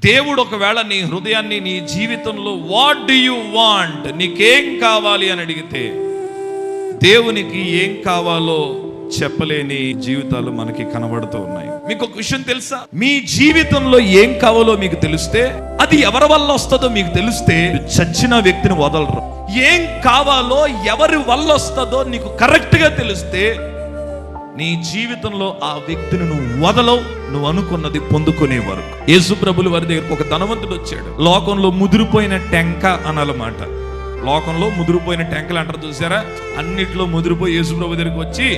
దేవుడు ఒకవేళ నీ హృదయాన్ని, నీ జీవితంలో వాట్ డు యు వాంట్, నీకేం కావాలి అని అడిగితే దేవునికి ఏం కావాలో చెప్పలేని జీవితాలు మనకి కనబడుతూ ఉన్నాయి. మీకు ఒక విషయం తెలుసా? మీ జీవితంలో ఏం కావాలో మీకు తెలిస్తే, అది ఎవరి వల్ల వస్తుందో మీకు తెలిస్తే, చచ్చిన వ్యక్తిని వదలరు. ఏం కావాలో ఎవరి వల్ల వస్తుందో నీకు కరెక్ట్ గా తెలిస్తే, నీ జీవితంలో ఆ వ్యక్తిని నువ్వు వదలవు, నువ్వు అనుకున్నది పొందుకునే వరకు. యేసు ప్రభుల వారి దగ్గరకు ఒక ధనవంతుడు వచ్చాడు. లోకంలో ముదిరిపోయిన టెంక అనాలన్నమాట. లోకంలో ముదిరిపోయిన టెంకలు అంటారు చూసారా, అన్నిట్లో ముదిరిపోయి యేసు ప్రభు దగ్గరికి వచ్చి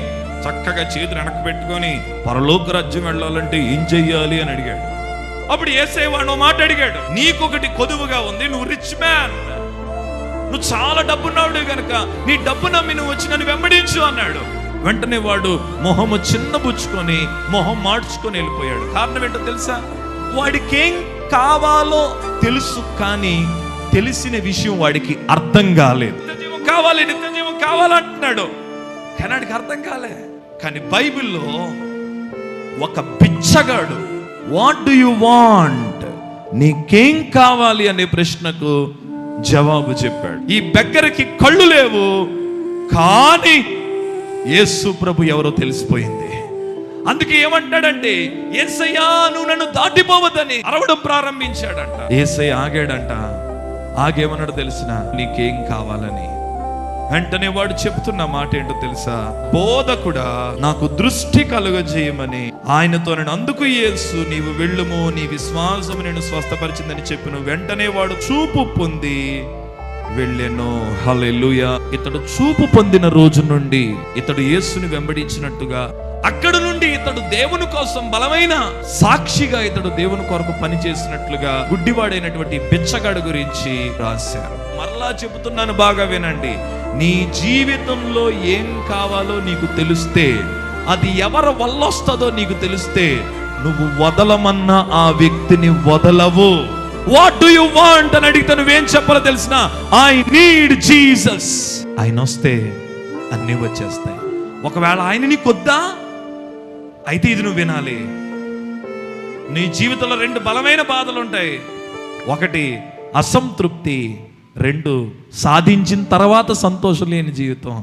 చక్కగా చేతులు వెనక్కి పెట్టుకొని పరలోక రాజ్యం వెళ్ళాలంటే ఏం చెయ్యాలి అని అడిగాడు. అప్పుడు యేసయ్య వాడు మాట అడిగాడు, నీకొకటి కొదువుగా ఉంది, నువ్వు రిచ్ మ్యాన్, నువ్వు చాలా డబ్బున్నాడు కనుక నీ డబ్బు నమ్మి నువ్వు వచ్చి నన్ను వెంబడించు అన్నాడు. వెంటనే వాడు మొహము చిన్నబుచ్చుకొని మొహం మార్చుకొని వెళ్ళిపోయాడు. కారణం ఏంటో తెలుసా? వాడికి ఏం కావాలో తెలుసు, కానీ తెలిసిన విషయం వాడికి అర్థం కాలేదు. నిత్యజీవం కావాలి, నిత్యజీవం కావాలంటున్నాడు, కానీ వాడికి అర్థం కాలే. కానీ బైబిల్లో ఒక బిచ్చగాడు వాట్ డు యు వాంట్, నీకేం కావాలి అనే ప్రశ్నకు జవాబు చెప్పాడు. ఈ బెగ్గరకి కళ్ళు లేవు, కానీ యేసు ప్రభు ఎవరో తెలిసిపోయింది. అందుకే ఏమంటాడంటే, యేసయ్యా నువ్వు నన్ను దాటిపోవద్దని అరవడం ప్రారంభించాడంట. యేసయ్య ఆగాడంట. ఆగేమన్నాడు తెలిసిన, నీకేం కావాలని. వెంటనే వాడు చెప్తున్న మాట ఏంటో తెలుసా? బోధకుడా, నాకు దృష్టి కలుగజేయమని ఆయనతో నేను అందుకు యేసు, నీవు వెళ్ళుము, నీ విశ్వాసము నేను స్వస్థపరిచిందని చెప్పిన వెంటనే వాడు చూపు పొంది వెళ్ళెను. హల్లెలూయా. ఇతడు చూపు పొందిన రోజు నుండి ఇతడు యేసుని వెంబడించినట్టుగా, అక్కడ నుండి ఇతడు దేవుని కోసం బలమైన సాక్షిగా ఇతడు దేవుని కొరకు పనిచేసినట్లుగా గుడ్డివాడైనటువంటి బిచ్చగాడు గురించి రాశారు. మరలా చెబుతున్నాను, బాగా వినండి. నీ జీవితంలో ఏం కావాలో నీకు తెలిస్తే, అది ఎవరి వల్ల వస్తుందో నీకు తెలిస్తే, నువ్వు వదలమన్న ఆ వ్యక్తిని వదలవు. వాట్ డు యు వాంట్ అని అడిగితే నువ్వేం చెప్పాలో తెలిసిన, ఐ నీడ్ జీసస్. ఆయన వస్తే అన్నీ వచ్చేస్తాయి. ఒకవేళ ఆయన నీకు వద్దా, అయితే ఇది నువ్వు వినాలి. నీ జీవితంలో 2 బలమైన బాధలు ఉంటాయి. 1 అసంతృప్తి, 2 సాధించిన తర్వాత సంతోషం లేని జీవితం.